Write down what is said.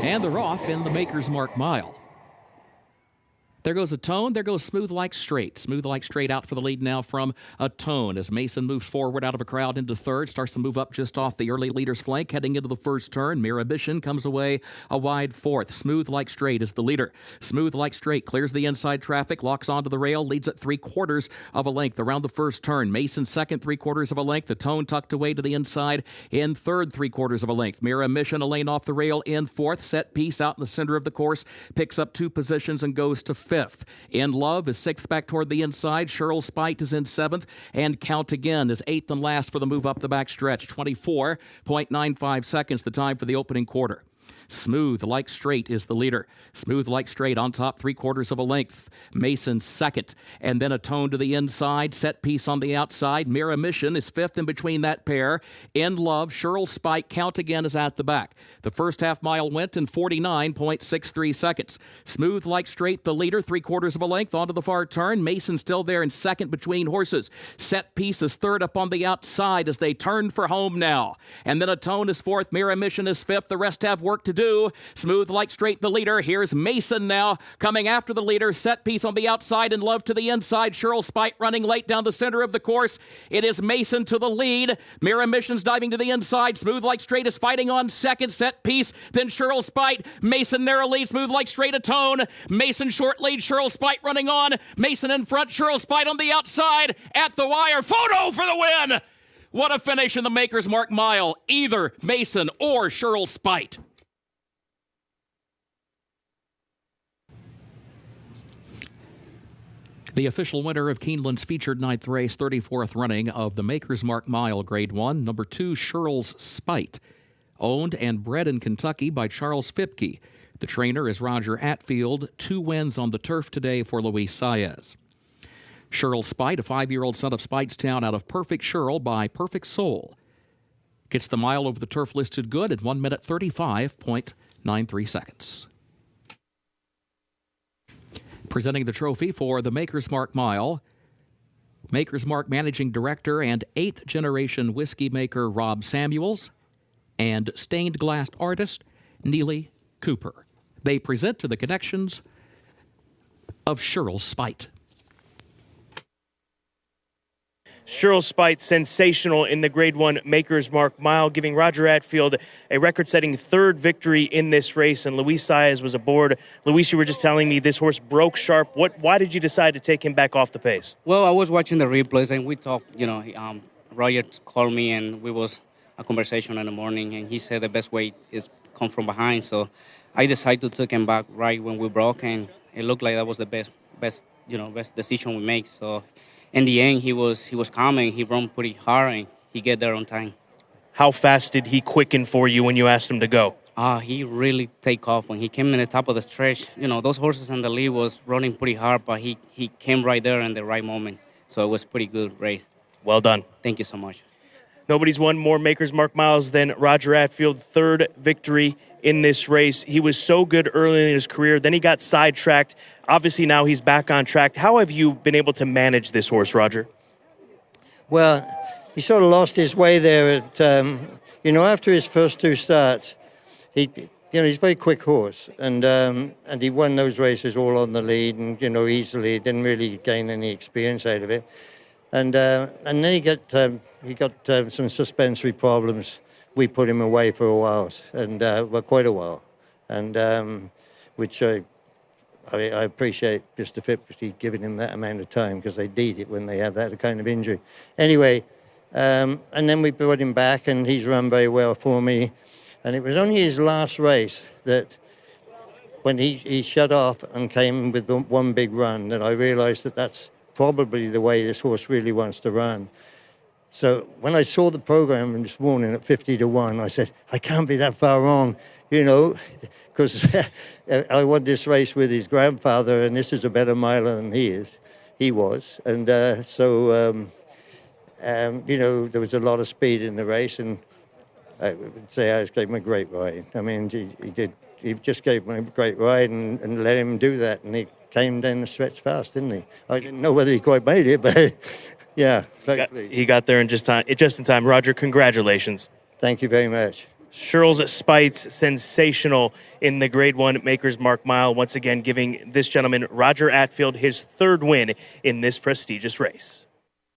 And they're off in the Maker's Mark mile. There goes a tone. There goes Smooth Like Straight. Smooth Like Straight out for the lead now from a tone as Mason moves forward out of a crowd into third. Starts to move up just off the early leader's flank, heading into the first turn. Miramition comes away a wide fourth. Smooth Like Straight is the leader. Smooth Like Straight clears the inside traffic, locks onto the rail, leads at 3/4 of a length around the first turn. Mason second, 3/4 of a length. The tone tucked away to the inside in third, 3/4 of a length. Miramition a lane off the rail in fourth. Set Piece out in the center of the course, picks up 2 positions and goes to fifth. In Love is sixth back toward the inside. Shirl Speight is in seventh. And Count Again is eighth and last for the move up the back stretch. 24.95 seconds, the time for the opening quarter. Smooth Like Straight is the leader. Smooth Like Straight on top, 3/4 of a length. Mason second, and then a tone to the inside. Set Piece on the outside. Miramition is fifth in between that pair. In Love, Shirl Speight, Count Again is at the back. The first half mile went in 49.63 seconds. Smooth Like Straight, the leader, 3/4 of a length onto the far turn. Mason still there in second between horses. Set Piece is third up on the outside as they turn for home now. And then a tone is fourth. Miramition is fifth. The rest have work to do. Smooth Like Straight, the leader. Here's Mason now coming after the leader. Set Piece on the outside and Love to the inside. Shirl Speight running late down the center of the course. It is Mason to the lead. Miramission's diving to the inside. Smooth Like Straight is fighting on second. Set Piece, then Shirl Speight. Mason narrow lead. Smooth Like Straight a tone. Mason short lead. Shirl Speight running on. Mason in front. Shirl Speight on the outside. At the wire. Photo for the win. What a finish in the Maker's Mark mile. Either Mason or Shirl Speight. The official winner of Keeneland's featured ninth race, 34th running of the Maker's Mark Mile Grade 1, number 2, Shirl's Speight, owned and bred in Kentucky by Charles Fipke. The trainer is Roger Atfield. 2 wins on the turf today for Luis Sáez. Shirl Speight, a 5-year-old son of Speightown out of Perfect Shirl by Perfect Soul, gets the mile over the turf listed good at 1 minute 35.93 seconds. Presenting the trophy for the Maker's Mark Mile, Maker's Mark Managing Director and 8th generation whiskey maker Rob Samuels and stained glass artist Neely Cooper. They present to the connections of Shirl Speight. Shirl Speight, sensational in the Grade 1 Maker's Mark Mile, giving Roger Atfield a record-setting 3rd victory in this race, and Luis Sáez was aboard. Luis, you were just telling me this horse broke sharp. Why did you decide to take him back off the pace? Well, I was watching the replays, and we talked, Roger called me, and we was a conversation in the morning, and he said the best way is come from behind, so I decided to take him back right when we broke, and it looked like that was the best decision we make, so... In the end, he was calm and he ran pretty hard and he get there on time. How fast did he quicken for you when you asked him to go? He really take off. When he came in the top of the stretch, those horses in the lead was running pretty hard, but he came right there in the right moment. So it was pretty good race. Well done. Thank you so much. Nobody's won more Maker's Mark miles than Roger Atfield. 3rd victory in this race. He was so good early in his career. Then he got sidetracked. Obviously, now he's back on track. How have you been able to manage this horse, Roger? Well, he sort of lost his way there at, after his first 2 starts. He's a very quick horse, and he won those races all on the lead, and easily. Didn't really gain any experience out of it, and then he got some suspensory problems. We put him away for a while, and quite a while, and which I appreciate Mr. Fipke giving him that amount of time because they need it when they have that kind of injury. Anyway, and then we brought him back, and he's run very well for me. And it was only his last race that when he shut off and came with one big run that I realized that that's probably the way this horse really wants to run. So when I saw the program this morning at 50 to 1, I said, I can't be that far wrong, because I won this race with his grandfather, and this is a better miler than he was. And there was a lot of speed in the race, and I would say I gave him a great ride. I mean, he just gave him a great ride and let him do that, and he came down the stretch fast, didn't he? I didn't know whether he quite made it, but yeah. He got there in just in time. Roger, congratulations. Thank you very much. Shirl's Speight's sensational in the Grade 1 Maker's Mark Mile, once again giving this gentleman, Roger Attfield, his third win in this prestigious race.